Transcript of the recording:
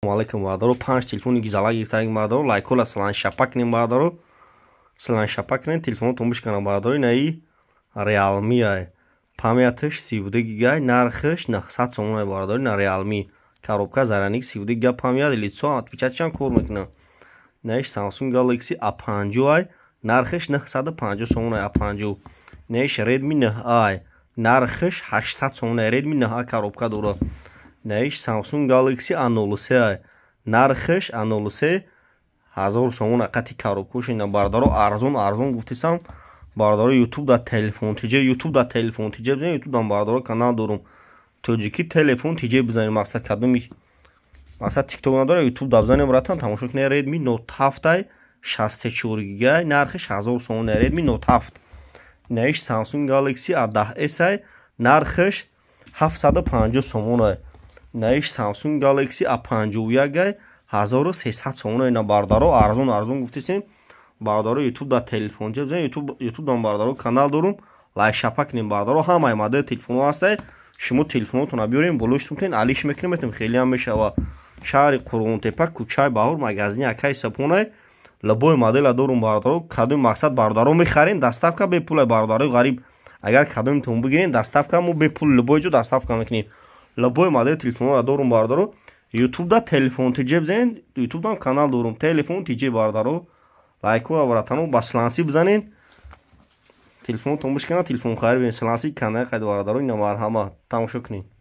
Алейкум барадаро 5 телефони гизала гирифтаги барадаро лайкола салан шапак кунем барадаро салан шапак кунем телефонотон бишканам барадаро наи Realme ай памяташ 32 гигай нархаш 900 сомон ай барадаро на Realme коробка зараник 32 гигай памят лицо отпечатчан кор мекунам наиш Samsung Galaxy A50 ай нархаш 950 сомон ай A50 наиш Redmi 9i нархаш 800 сомон ай Redmi 9i коробка дора наиш Samsung Galaxy A03 ай нархаш A03 1000 сомон ақати коробкаш ина барадаро арзон гуфтисам барадаро YouTube да телефон тиҷе бизанем YouTube дан барадаро канал дорум тоҷики телефон тиҷе бизанем мақсад кадоми мақсад TikTok надора YouTube да бизанем ратам тамошо кунем Redmi Note 7 ай 64 гигай нархаш 1000 сомон ай Redmi Note 7 наиш Samsung Galaxy A10s ай нархаш 750 сомон ай наиш Samsung Galaxy A51 ай 1300 сомон ай на барадаро арзон гуфтисем барадаро YouTube да телефон тиҷе бизанем YouTube дан барадаро канал дорум лайк шапак кунем барадаро ҳамаи модел телефон ҳастай шумо телефонотона биёрем болоштон кунем алиш мекунем метем хеле ҳам мешава шаҳри Қурғонтепа кӯчаи Баҳор магазини Акаи Сапонай лабои модела дорум барадаро кадоми мақсад барадаро мехарем доставка бепул барадаро ғариб агар кадомитон бигирем доставка мо бепул лабои ҷо доставка мекунем лабои модел телефонро дорум барадаро YouTube да телефон тиҷе бизанем YouTube дан канал дорум телефон тиҷе барадаро лайкова баратану ба сланси бизанен телефонтон бишкана телефон хайр бин сланси канал қайд барадаро ина марҳама тамошо кунед